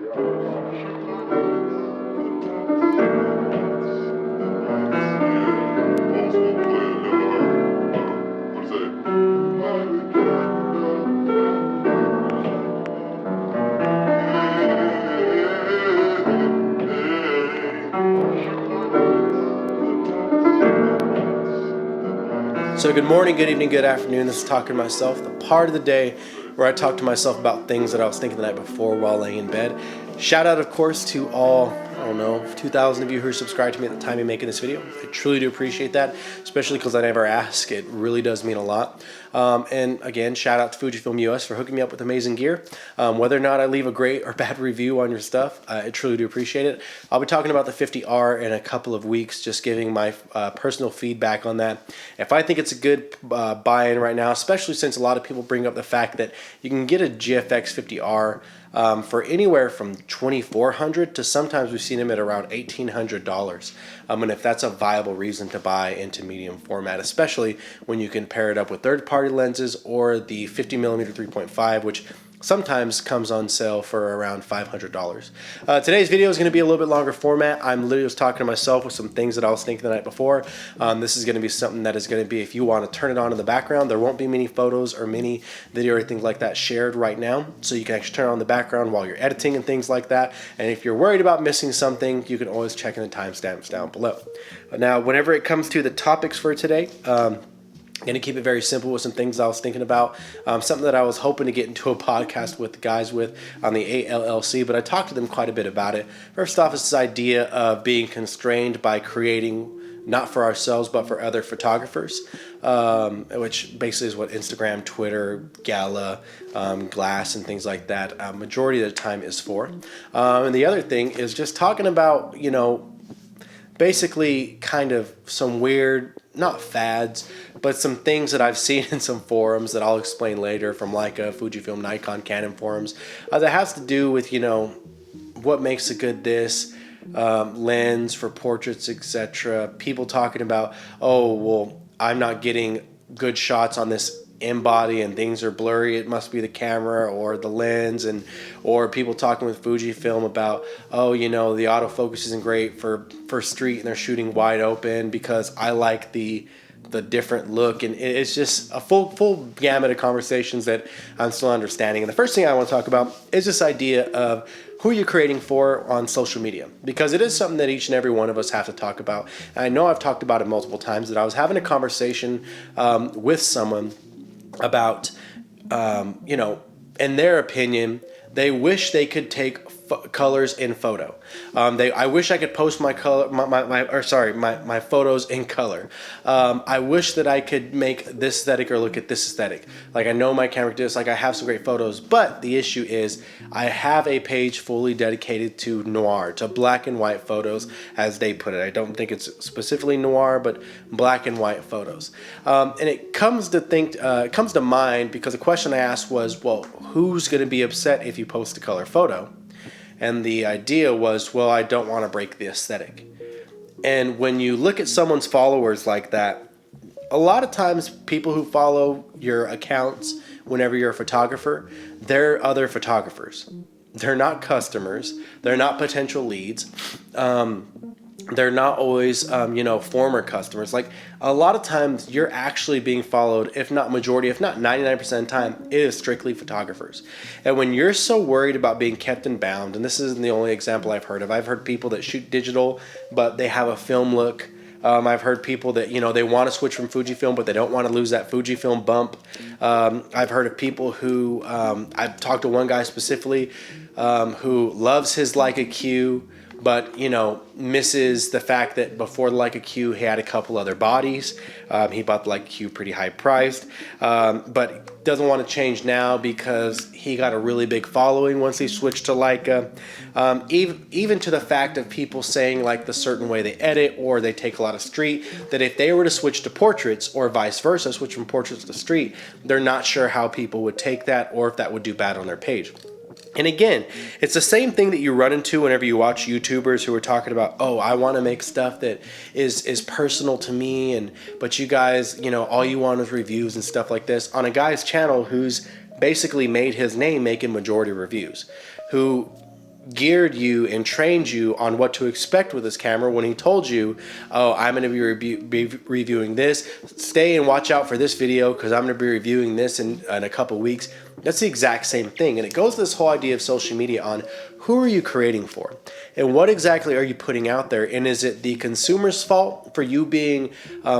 So good morning, good evening, good afternoon. This is Talking to Myself, the part of the day where I talk to myself about things that I was thinking the night before while laying in bed. Shout out, of course, to all, 2,000 of you who are subscribed to me at the time of making this video. I truly do appreciate that, especially because I never ask. It really does mean a lot. And again, shout out to Fujifilm US for hooking me up with amazing gear. Whether or not I leave a great or bad review on your stuff, I truly do appreciate it. I'll be talking about the 50R in a couple of weeks, just giving my personal feedback on that. If I think it's a good buy-in right now, especially since a lot of people bring up the fact that you can get a GFX 50R for anywhere from $2,400 to sometimes we've seen them at around $1,800. And if that's a viable reason to buy into medium format, especially when you can pair it up with third-party lenses or the 50mm 3.5, which sometimes comes on sale for around $500. Today's video is going to be a little bit longer format. I'm literally just talking to myself with some things that I was thinking the night before. This is going to be something that is going to be, if you want to turn it on in the background, there won't be many photos or many video or anything like that shared right now. So you can actually turn it on in the background while you're editing and things like that. And if you're worried about missing something, you can always check in the timestamps down below. Now, whenever it comes to the topics for today, going to keep it very simple with some things I was thinking about. Something that I was hoping to get into a podcast with the guys with on the ALLC, but I talked to them quite a bit about it. First off, is this idea of being constrained by creating not for ourselves, but for other photographers, which basically is what Instagram, Twitter, Gala, Glass, and things like that, majority of the time is for. And the other thing is just talking about, basically kind of some weird, not fads, but some things that I've seen in some forums that I'll explain later from Leica, Fujifilm, Nikon, Canon forums that has to do with, what makes a good this, lens for portraits, etc. People talking about, oh, well, I'm not getting good shots on this in-body and things are blurry, it must be the camera or the lens, or people talking with Fujifilm about, oh, the autofocus isn't great for street and they're shooting wide open because I like the different look. And it's just a full gamut of conversations that I'm still understanding. And the first thing I want to talk about is this idea of who you're creating for on social media, because it is something that each and every one of us have to talk about. And I know I've talked about it multiple times, that I was having a conversation with someone about, in their opinion, they wish they could take colors in photo. I wish I could post my photos in color. I wish that I could make this aesthetic or look at this aesthetic. Like, I know my camera does, like, I have some great photos, but the issue is I have a page fully dedicated to noir, to black and white photos, as they put it. I don't think it's specifically noir, but black and white photos. And it comes to mind because the question I asked was, well, who's going to be upset if you post a color photo? And the idea was, well, I don't want to break the aesthetic. And when you look at someone's followers like that, a lot of times people who follow your accounts whenever you're a photographer, they're other photographers. They're not customers. They're not potential leads. They're not always, former customers. Like, a lot of times you're actually being followed, if not majority, if not 99% of the time, it is strictly photographers. And when you're so worried about being kept and bound, and this isn't the only example I've heard of. I've heard people that shoot digital, but they have a film look. I've heard people that, they want to switch from Fujifilm, but they don't want to lose that Fujifilm bump. I've heard of people who, I've talked to one guy specifically who loves his Leica Q, but misses the fact that before the Leica Q he had a couple other bodies. He bought the Leica Q pretty high priced, but doesn't want to change now because he got a really big following once he switched to Leica. Even to the fact of people saying, like, the certain way they edit or they take a lot of street, that if they were to switch to portraits or vice versa, switch from portraits to street, they're not sure how people would take that or if that would do bad on their page. And again, it's the same thing that you run into whenever you watch YouTubers who are talking about, oh, I want to make stuff that is personal to me, but you guys, all you want is reviews and stuff like this, on a guy's channel who's basically made his name making majority reviews, who geared you and trained you on what to expect with this camera when he told you, oh, I'm going to be reviewing this, stay and watch out for this video because I'm going to be reviewing this in a couple weeks. That's the exact same thing. And it goes to this whole idea of social media on who are you creating for? And what exactly are you putting out there? And is it the consumer's fault for you being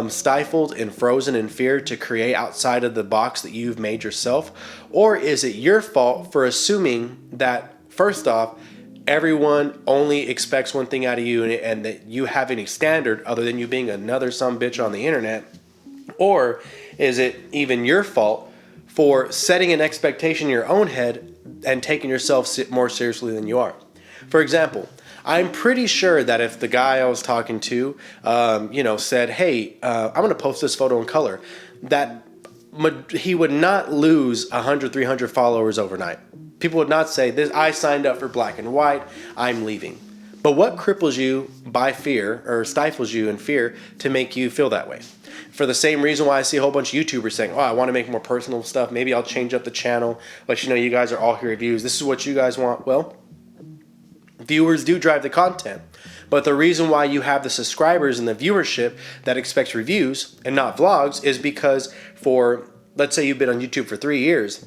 stifled and frozen in fear to create outside of the box that you've made yourself? Or is it your fault for assuming that, first off, everyone only expects one thing out of you and that you have any standard other than you being another sumbitch on the internet? Or is it even your fault for setting an expectation in your own head and taking yourself more seriously than you are? For example, I'm pretty sure that if the guy I was talking to, said, hey, I'm going to post this photo in color, that he would not lose 100, 300 followers overnight. People would not say, "This, I signed up for black and white, I'm leaving." But what cripples you by fear or stifles you in fear to make you feel that way? For the same reason why I see a whole bunch of YouTubers saying, oh, I want to make more personal stuff. Maybe I'll change up the channel. Let you know you guys are all here reviews. This is what you guys want. Well, viewers do drive the content. But the reason why you have the subscribers and the viewership that expects reviews and not vlogs is because for, let's say you've been on YouTube for 3 years,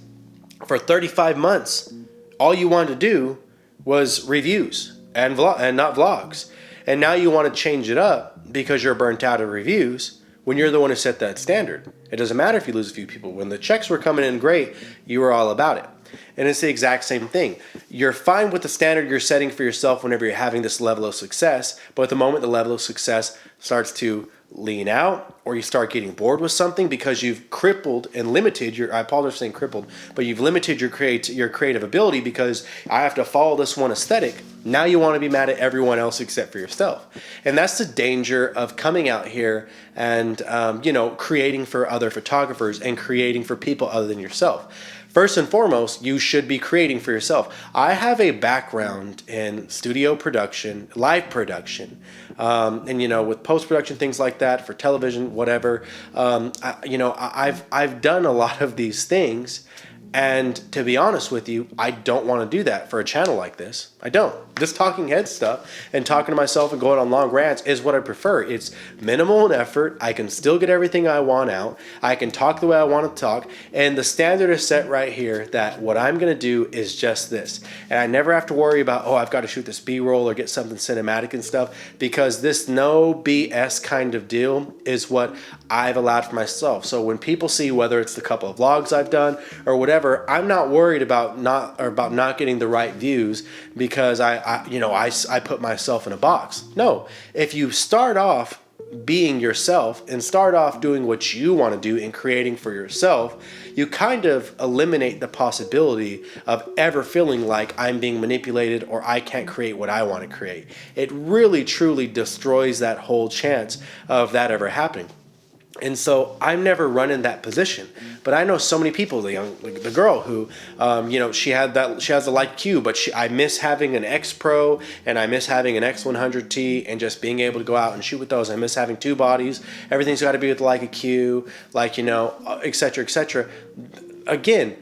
for 35 months, all you wanted to do was reviews and not vlogs. And now you want to change it up because you're burnt out of reviews when you're the one who set that standard. It doesn't matter if you lose a few people. When the checks were coming in great, you were all about it. And it's the exact same thing. You're fine with the standard you're setting for yourself whenever you're having this level of success, but at the moment the level of success starts to lean out, or you start getting bored with something because you've crippled and limited your, I apologize for saying crippled, but you've limited your creative ability because I have to follow this one aesthetic. Now you want to be mad at everyone else except for yourself. And that's the danger of coming out here and, creating for other photographers and creating for people other than yourself. First and foremost, you should be creating for yourself. I have a background in studio production, live production, and with post-production, things like that, for television, whatever. I've done a lot of these things, and to be honest with you, I don't want to do that for a channel like this. I don't. This talking head stuff and talking to myself and going on long rants is what I prefer. It's minimal in effort. I can still get everything I want out. I can talk the way I want to talk. And the standard is set right here that what I'm going to do is just this. And I never have to worry about, I've got to shoot this B-roll or get something cinematic and stuff, because this no BS kind of deal is what I've allowed for myself. So when people see, whether it's the couple of vlogs I've done or whatever, I'm not worried about not getting the right views because I put myself in a box. No, if you start off being yourself and start off doing what you want to do and creating for yourself, you kind of eliminate the possibility of ever feeling like I'm being manipulated or I can't create what I want to create. It really truly destroys that whole chance of that ever happening. And so I'm never running that position, but I know so many people. The girl who, she has the Leica Q, but I miss having an X Pro and I miss having an X100T and just being able to go out and shoot with those. I miss having two bodies. Everything's got to be with the Leica Q, et cetera, et cetera. Again,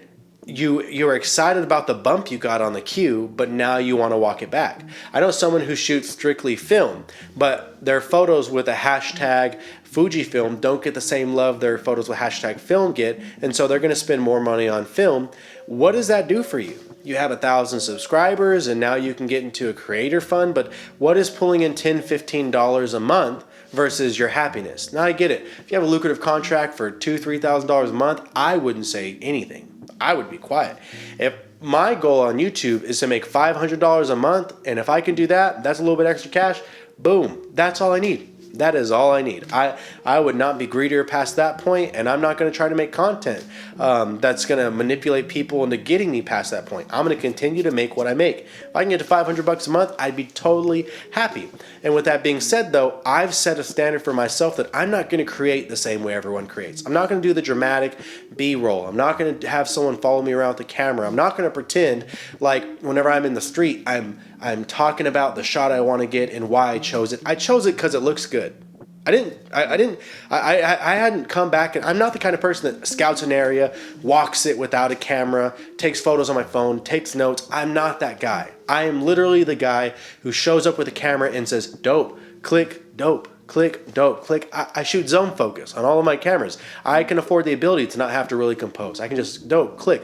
you're excited about the bump you got on the Q, but now you want to walk it back. I know someone who shoots strictly film, but their photos with a hashtag Fujifilm don't get the same love their photos with hashtag film get, and so they're going to spend more money on film. What does that do for you? You have 1,000 subscribers and now you can get into a creator fund, but what is pulling in $10, $15 a month versus your happiness? Now I get it. If you have a lucrative contract for $2,000, $3,000 a month, I wouldn't say anything. I would be quiet. If my goal on YouTube is to make $500 a month, and if I can do that, that's a little bit extra cash, boom, that's all I need. That is all I need. I would not be greedier past that point, and I'm not going to try to make content that's going to manipulate people into getting me past that point. I'm going to continue to make what I make. If I can get to $500 a month, I'd be totally happy. And with that being said, though, I've set a standard for myself that I'm not going to create the same way everyone creates. I'm not going to do the dramatic B-roll. I'm not going to have someone follow me around with the camera. I'm not going to pretend like whenever I'm in the street, I'm talking about the shot I want to get and why I chose it. I chose it because it looks good. I hadn't come back, and I'm not the kind of person that scouts an area, walks it without a camera, takes photos on my phone, takes notes. I'm not that guy. I am literally the guy who shows up with a camera and says, dope, click, dope, click, dope, click. I shoot zone focus on all of my cameras. I can afford the ability to not have to really compose. I can just dope, click.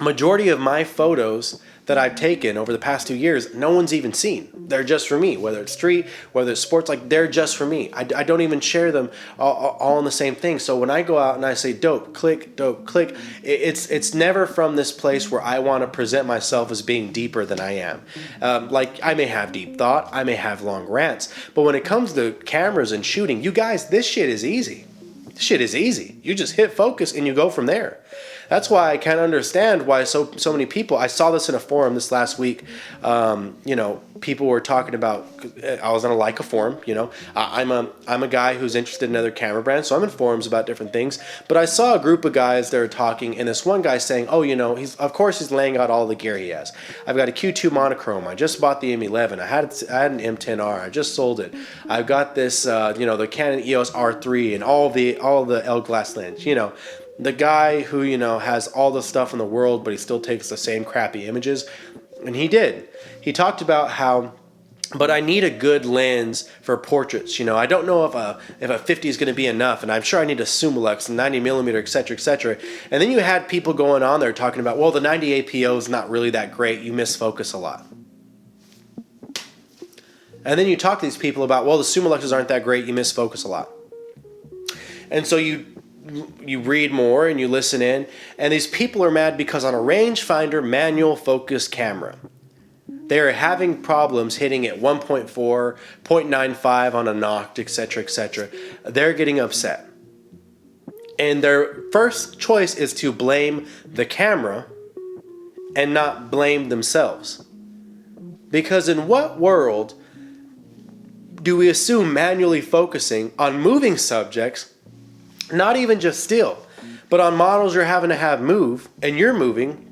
Majority of my photos that I've taken over the past 2 years, no one's even seen. They're just for me, whether it's street, whether it's sports, like they're just for me. I don't even share them all in the same thing. So when I go out and I say dope, click, it's never from this place where I want to present myself as being deeper than I am. Like I may have deep thought, I may have long rants, but when it comes to cameras and shooting, you guys, this shit is easy. This shit is easy. You just hit focus and you go from there. That's why I can't understand why so many people. I saw this in a forum this last week. People were talking about. I was on a Leica forum. I'm a guy who's interested in other camera brands, so I'm in forums about different things. But I saw a group of guys that were talking, and this one guy saying, "Oh, he's laying out all the gear he has. I've got a Q2 monochrome. I just bought the M11. I had an M10R. I just sold it. I've got this, the Canon EOS R3 and all the L glass lens. The guy who, has all the stuff in the world, but he still takes the same crappy images." And he did. He talked about how, but I need a good lens for portraits. I don't know if a 50 is going to be enough, and I'm sure I need a Summilux, 90 millimeter, etc., etc. And then you had people going on there talking about, well, the 90 APO is not really that great. You miss focus a lot. And then you talk to these people about, well, the Summiluxes aren't that great. You miss focus a lot. And so you read more and you listen in, and these people are mad because on a rangefinder manual focus camera, they're having problems hitting at 1.4, 0.95 on a Noct, etc., etc. They're getting upset. And their first choice is to blame the camera and not blame themselves. Because in what world do we assume manually focusing on moving subjects, not even just still, but on models you're having to have move, and you're moving,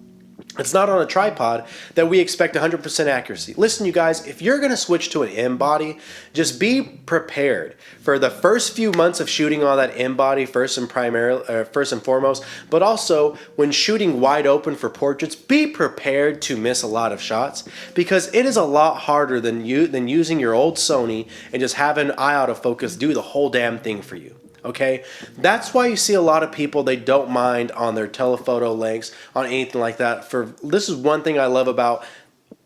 it's not on a tripod, that we expect 100% accuracy? Listen, you guys, if you're going to switch to an M body, just be prepared for the first few months of shooting on that M body first and foremost, but also when shooting wide open for portraits, be prepared to miss a lot of shots, because it is a lot harder than using your old Sony and just having eye out of focus do the whole damn thing for you. Okay, that's why you see a lot of people, they don't mind on their telephoto lengths, on anything like that. This is one thing I love about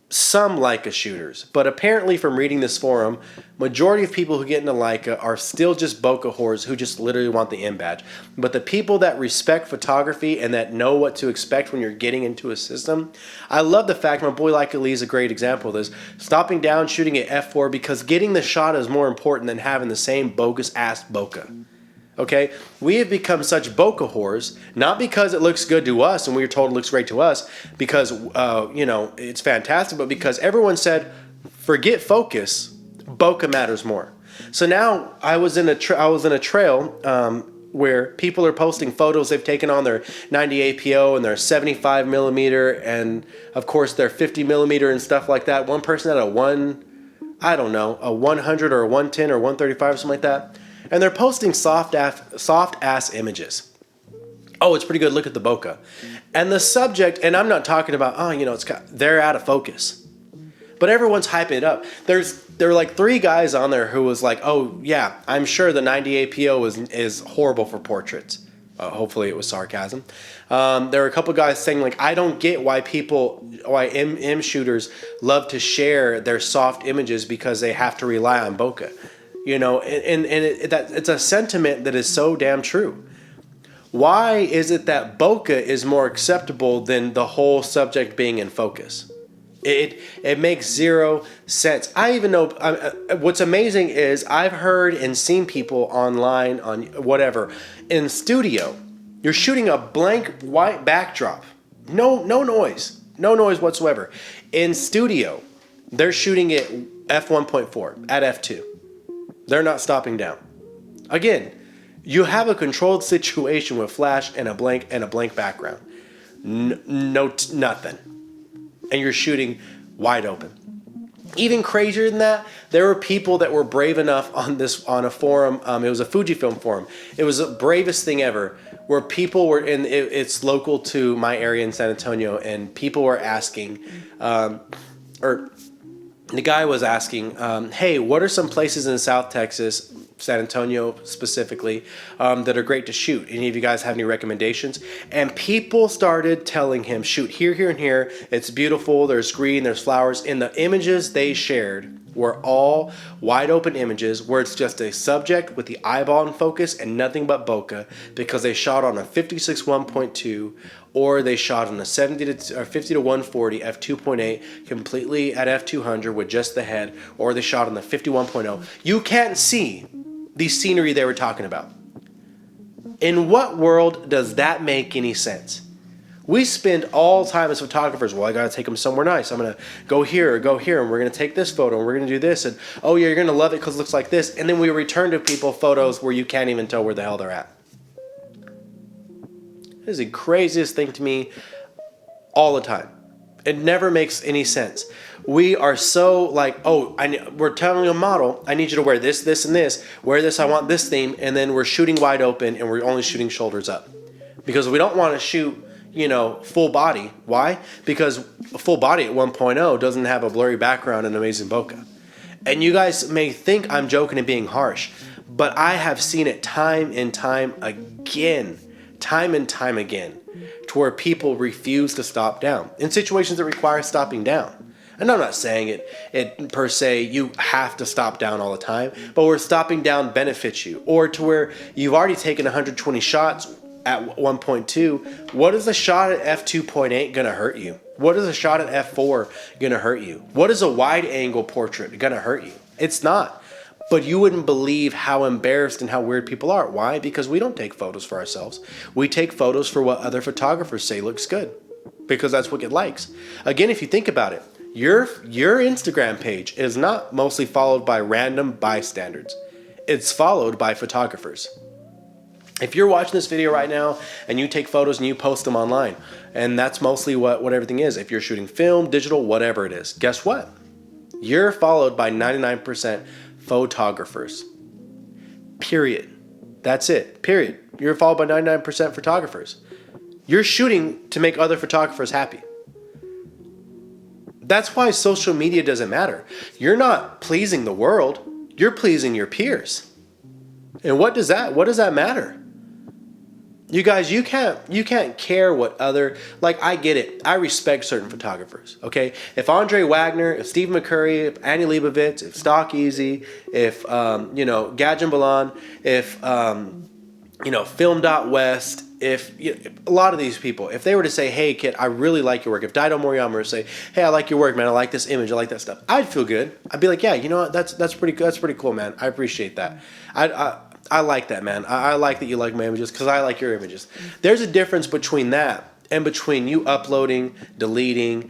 some Leica shooters, but apparently from reading this forum, majority of people who get into Leica are still just bokeh whores who just literally want the M badge. But the people that respect photography and that know what to expect when you're getting into a system, I love the fact, my boy Leica Lee is a great example of this, stopping down, shooting at f4 because getting the shot is more important than having the same bogus ass bokeh. Okay, we have become such bokeh whores, not because it looks good to us and we were told it looks great to us, because it's fantastic, but because everyone said, forget focus, bokeh matters more. So now I was in a trail where people are posting photos they've taken on their 90 APO and their 75 millimeter and of course their 50 millimeter and stuff like that. One person had a 100 or a 110 or 135 or something like that. And they're posting soft ass images. Oh, it's pretty good. Look at the bokeh. And the subject, and I'm not talking about, they're out of focus. But everyone's hyping it up. There were like 3 guys on there who was like, oh yeah, I'm sure the 90 APO is horrible for portraits. Hopefully it was sarcasm. There were a couple guys saying like, I don't get why M shooters love to share their soft images because they have to rely on bokeh. It's a sentiment that is so damn true. Why is it that bokeh is more acceptable than the whole subject being in focus? It makes zero sense. I even know, what's amazing is I've heard and seen people online on whatever, in studio, you're shooting a blank white backdrop. No noise whatsoever. In studio, they're shooting it f1.4 at f2. They're not stopping down. Again, you have a controlled situation with flash and a blank background. Nothing. And you're shooting wide open. Even crazier than that, there were people that were brave enough on a forum. It was a Fujifilm forum. It was the bravest thing ever, where people were in. It's local to my area in San Antonio, and people were asking, or the guy was asking, "Hey, what are some places in South Texas, San Antonio specifically, that are great to shoot? Any of you guys have any recommendations?" And people started telling him, "Shoot here, here, and here. It's beautiful. There's green. There's flowers." And the images they shared were all wide open images where it's just a subject with the eyeball in focus and nothing but bokeh, because they shot on a 56 1.2, or they shot on a 50 to 140 f2.8 completely at f200 with just the head, or they shot on the 51.0. You can't see the scenery they were talking about. In what world does that make any sense? We spend all time as photographers, well, I gotta take them somewhere nice. I'm gonna go here or go here, and we're gonna take this photo, and we're gonna do this, and oh yeah, you're gonna love it because it looks like this. And then we return to people photos where you can't even tell where the hell they're at. It is the craziest thing to me all the time. It never makes any sense. We are so like, oh, we're telling a model, I need you to wear this, this, and this. Wear this, I want this theme. And then we're shooting wide open, and we're only shooting shoulders up. Because we don't want to shoot, full body. Why? Because a full body at 1.0 doesn't have a blurry background and amazing bokeh. And you guys may think I'm joking and being harsh, but I have seen it time and time again, to where people refuse to stop down in situations that require stopping down. And I'm not saying it per se, you have to stop down all the time, but where stopping down benefits you, or to where you've already taken 120 shots at 1.2, what is a shot at f2.8 gonna hurt you? What is a shot at f4 gonna hurt you? What is a wide angle portrait gonna hurt you? It's not. But you wouldn't believe how embarrassed and how weird people are. Why? Because we don't take photos for ourselves. We take photos for what other photographers say looks good, because that's what it likes. Again, if you think about it, your Instagram page is not mostly followed by random bystanders. It's followed by photographers. If you're watching this video right now and you take photos and you post them online, and that's mostly what everything is. If you're shooting film, digital, whatever it is, guess what? You're followed by 99% photographers. Period. That's it. Period. You're followed by 99% photographers. You're shooting to make other photographers happy. That's why social media doesn't matter. You're not pleasing the world. You're pleasing your peers. And what does that matter? You guys, you can't care what other, like, I get it. I respect certain photographers, okay? If Andre Wagner, if Steve McCurry, if Annie Leibovitz, if Stock Easy, if, Gadget Balan, if, Film.West, if a lot of these people, if they were to say, hey, kid, I really like your work. If Dido Moriyama were to say, hey, I like your work, man. I like this image. I like that stuff. I'd feel good. I'd be like, yeah, you know what? That's pretty good. That's pretty cool, man. I appreciate that. I like that, man. I like that you like my images because I like your images. There's a difference between that and between you uploading, deleting,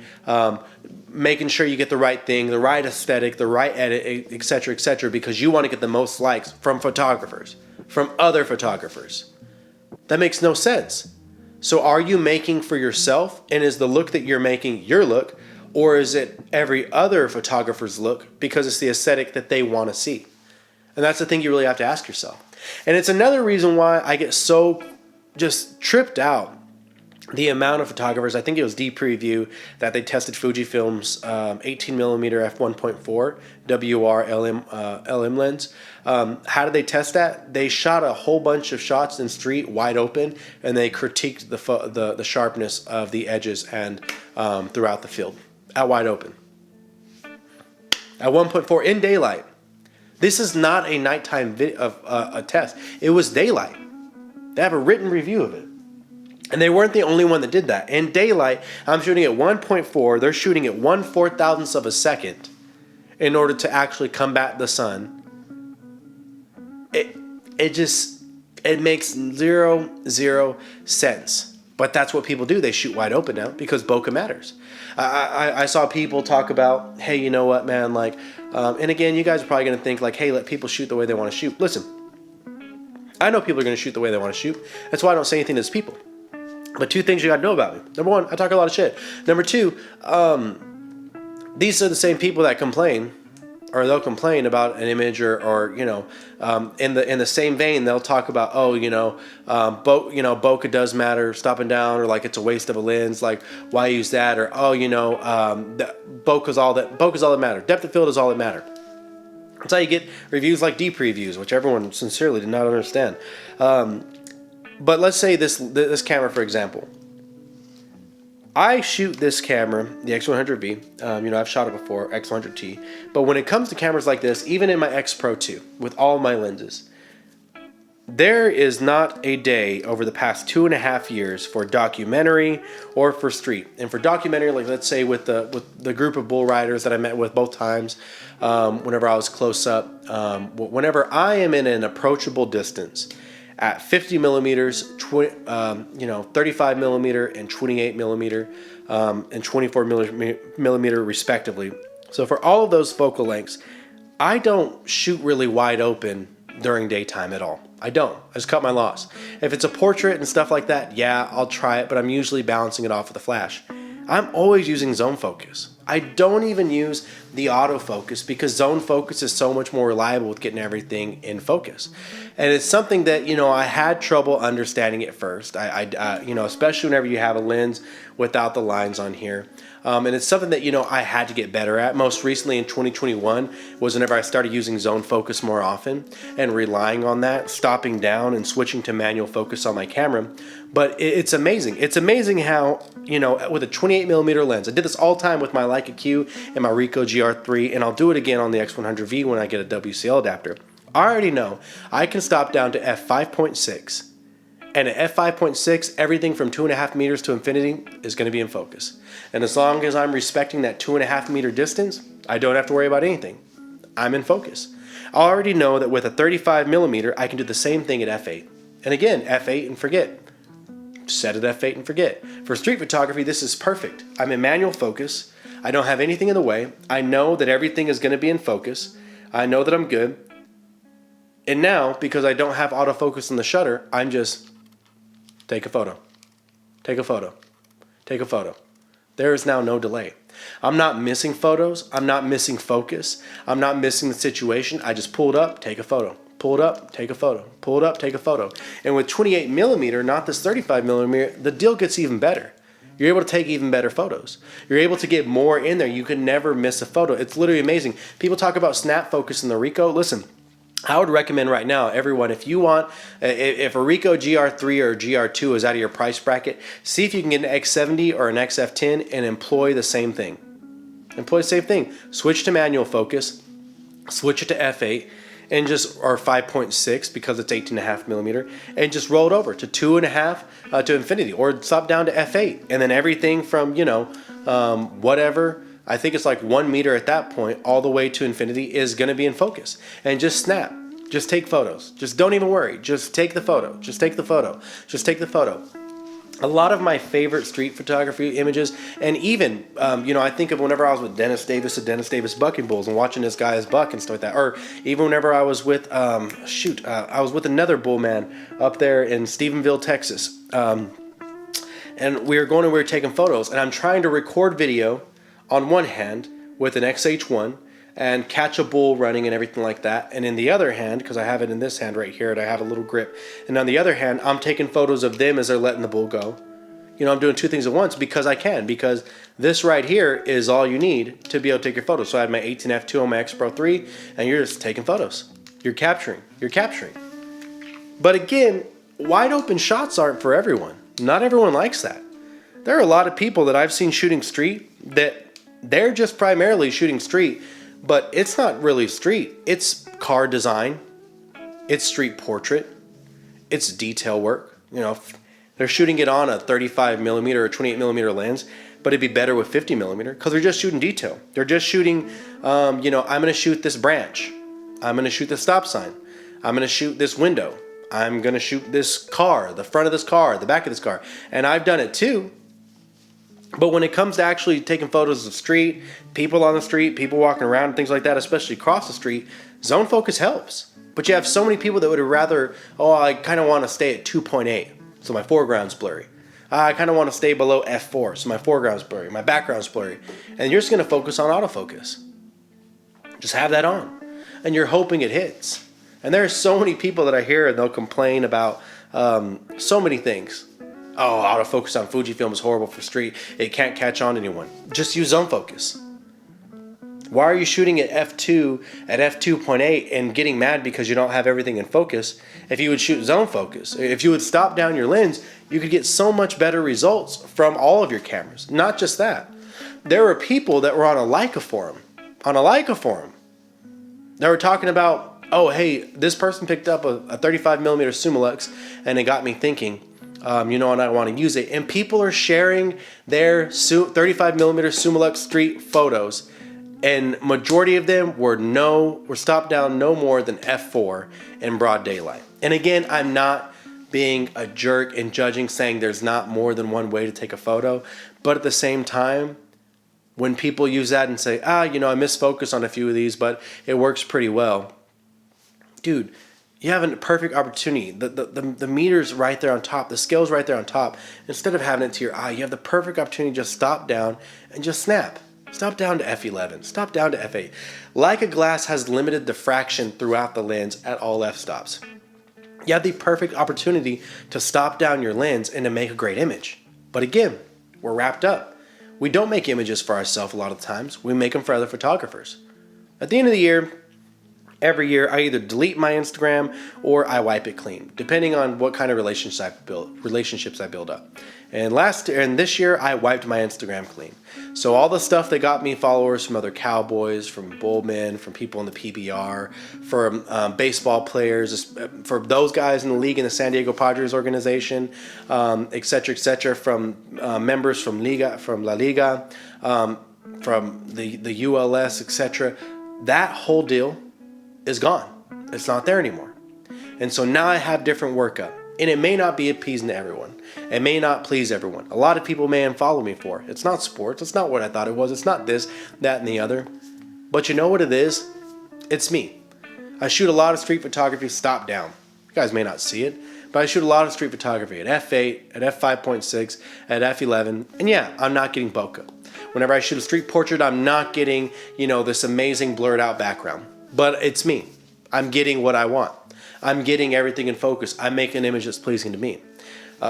making sure you get the right thing, the right aesthetic, the right edit, etc., because you want to get the most likes from photographers, from other photographers. That makes no sense. So are you making for yourself, and is the look that you're making your look, or is it every other photographer's look because it's the aesthetic that they want to see? And that's the thing you really have to ask yourself. And it's another reason why I get so just tripped out. The amount of photographers, I think it was D Preview, that they tested Fujifilm's 18mm f1.4 WR LM lens. How did they test that? They shot a whole bunch of shots in street wide open, and they critiqued the sharpness of the edges and throughout the field at wide open. At 1.4 in daylight. This is not a nighttime a test. It was daylight. They have a written review of it. And they weren't the only one that did that. In daylight, I'm shooting at 1.4. They're shooting at 1/4000th of a second in order to actually combat the sun. It makes zero sense. But that's what people do. They shoot wide open now because bokeh matters. I saw people talk about, hey, you know what, man, like, and again, you guys are probably going to think like, hey, let people shoot the way they want to shoot. Listen, I know people are going to shoot the way they want to shoot. That's why I don't say anything to these people. But two things you got to know about me. Number one, I talk a lot of shit. Number two, these are the same people that complain, or they'll complain about an image, or you know, in the same vein, they'll talk about, oh, you know, bokeh does matter, stopping down, or like it's a waste of a lens, like why use that, or oh, you know, bokeh's all that matter, depth of field is all that matter. That's how you get reviews like deep reviews, which everyone sincerely did not understand. But let's say this camera, for example. I shoot this camera, the X100V. You know, I've shot it before, X100T. But when it comes to cameras like this, even in my X Pro 2, with all my lenses, there is not a day over the past 2.5 years for documentary or for street. And for documentary, like let's say with the group of bull riders that I met with both times, whenever I was close up, whenever I am in an approachable distance, at 50 millimeters, 35 millimeter, and 28 millimeter, and 24 millimeter respectively. So for all of those focal lengths, I don't shoot really wide open during daytime at all. I don't. I just cut my loss. If it's a portrait and stuff like that, yeah, I'll try it, but I'm usually balancing it off with a flash. I'm always using zone focus. I don't even use the autofocus because zone focus is so much more reliable with getting everything in focus. And it's something that, you know, I had trouble understanding at first. You know, especially whenever you have a lens without the lines on here. And it's something that, you know, I had to get better at. Most recently in 2021 was whenever I started using zone focus more often and relying on that, stopping down and switching to manual focus on my camera. But it's amazing. It's amazing how, you know, with a 28 millimeter lens, I did this all the time with my Leica Q and my Ricoh GR3, and I'll do it again on the X100V when I get a WCL adapter. I already know I can stop down to f5.6. And at f5.6, everything from 2.5 meters to infinity is going to be in focus. And as long as I'm respecting that 2.5 meter distance, I don't have to worry about anything. I'm in focus. I already know that with a 35 millimeter, I can do the same thing at f8. And again, f8 and forget. Set it f8 and forget. For street photography, this is perfect. I'm in manual focus. I don't have anything in the way. I know that everything is going to be in focus. I know that I'm good. And now, because I don't have autofocus in the shutter, I'm just take a photo, take a photo, take a photo. There is now no delay. I'm not missing photos. I'm not missing focus. I'm not missing the situation. I just pull it up, take a photo. Pull it up, take a photo. Pull it up, take a photo. And with 28 millimeter, not this 35 millimeter, the deal gets even better. You're able to take even better photos. You're able to get more in there. You can never miss a photo. It's literally amazing. People talk about snap focus in the Ricoh. Listen, I would recommend right now, everyone, if you want, if a Ricoh GR3 or GR2 is out of your price bracket, see if you can get an X70 or an XF10 and employ the same thing. Employ the same thing. Switch to manual focus, switch it to f8, and just, or 5.6 because it's 18.5 millimeter, and just roll it over to 2.5 to infinity, or stop down to f8, and then everything from, you know, whatever, I think it's like 1 meter at that point, all the way to infinity is going to be in focus. And just snap. Just take photos. Just don't even worry. Just take the photo. Just take the photo. Just take the photo. A lot of my favorite street photography images, and even, you know, I think of whenever I was with Dennis Davis at Dennis Davis Bucking Bulls and watching this guy's buck and stuff like that, or even whenever I was with, I was with another bull man up there in Stephenville, Texas, and we were taking photos, and I'm trying to record video on one hand with an XH1 and catch a bull running and everything like that, and in the other hand, because I have it in this hand right here and I have a little grip, and on the other hand I'm taking photos of them as they're letting the bull go. You know, I'm doing two things at once because I can, because this right here is all you need to be able to take your photos. So I had my 18f2 on my X Pro 3, and you're just taking photos. You're capturing. But again, wide open shots aren't for everyone. Not everyone likes that. There are a lot of people that I've seen shooting street that they're just primarily shooting street, but it's not really street. It's car design. It's street portrait. It's detail work. You know, they're shooting it on a 35 millimeter or 28 millimeter lens, but it'd be better with 50 millimeter because they're just shooting detail. They're just shooting, you know, I'm going to shoot this branch. I'm going to shoot this stop sign. I'm going to shoot this window. I'm going to shoot this car, the front of this car, the back of this car. And I've done it too. But when it comes to actually taking photos of street, people on the street, people walking around, and things like that, especially across the street, zone focus helps. But you have so many people that would rather, oh, I kind of want to stay at 2.8, so my foreground's blurry. I kind of want to stay below f4, so my foreground's blurry, my background's blurry. And you're just going to focus on autofocus. Just have that on. And you're hoping it hits. And there are so many people that I hear and they'll complain about so many things. Oh, autofocus on Fujifilm is horrible for street. It can't catch on anyone. Just use zone focus. Why are you shooting at f2 at f2.8 and getting mad because you don't have everything in focus? If you would shoot zone focus, if you would stop down your lens, you could get so much better results from all of your cameras. Not just that. There were people that were on a Leica forum, they were talking about, oh, hey, this person picked up a 35mm Summilux and it got me thinking, you know, and I want to use it. And people are sharing their 35mm Summilux street photos, and majority of them were stopped down no more than f4 in broad daylight. And again, I'm not being a jerk and judging, saying there's not more than one way to take a photo, but at the same time, when people use that and say, you know, I misfocused on a few of these, but it works pretty well. Dude, you have a perfect opportunity. The meter's right there on top. The scale's right there on top. Instead of having it to your eye, you have the perfect opportunity to just stop down and just snap. Stop down to f11. Stop down to f8. Leica glass has limited diffraction throughout the lens at all f-stops. You have the perfect opportunity to stop down your lens and to make a great image. But again, we're wrapped up. We don't make images for ourselves a lot of times. We make them for other photographers. At the end of the year, every year, I either delete my Instagram or I wipe it clean, depending on what kind of relationships I build up. And this year, I wiped my Instagram clean. So all the stuff that got me followers from other cowboys, from bullmen, from people in the PBR, from baseball players, for those guys in the league in the San Diego Padres organization, et cetera, from members from La Liga, from the ULS, etc. That whole deal is gone. It's not there anymore. And so now I have different workup. And it may not be appeasing to everyone. It may not please everyone. A lot of people may unfollow me for it. It's not sports. It's not what I thought it was. It's not this, that, and the other. But you know what it is? It's me. I shoot a lot of street photography stop down. You guys may not see it, but I shoot a lot of street photography at f8, at f5.6, at f11. And yeah, I'm not getting bokeh. Whenever I shoot a street portrait, I'm not getting, you know, this amazing blurred out background. But it's me. I'm getting what I want. I'm getting everything in focus. I make an image that's pleasing to me.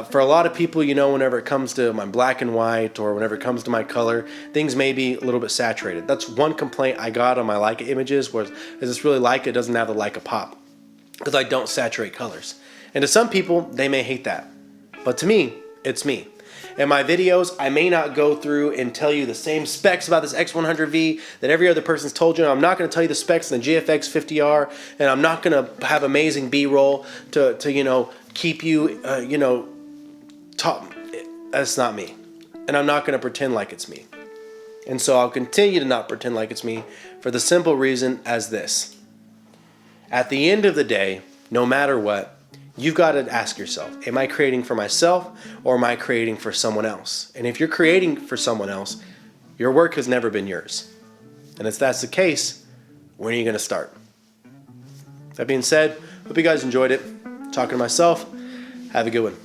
For a lot of people, you know, whenever it comes to my black and white or whenever it comes to my color, things may be a little bit saturated. That's one complaint I got on my Leica images was, is this really Leica? It doesn't have the Leica pop because I don't saturate colors. And to some people, they may hate that. But to me, it's me. In my videos, I may not go through and tell you the same specs about this X100V that every other person's told you. I'm not going to tell you the specs in the GFX 50R, and I'm not going to have amazing B-roll to you know, keep you, you know, top. That's not me. And I'm not going to pretend like it's me. And so I'll continue to not pretend like it's me for the simple reason as this. At the end of the day, no matter what, you've got to ask yourself, am I creating for myself or am I creating for someone else? And if you're creating for someone else, your work has never been yours. And if that's the case, when are you going to start? That being said, hope you guys enjoyed it. Talking to myself, have a good one.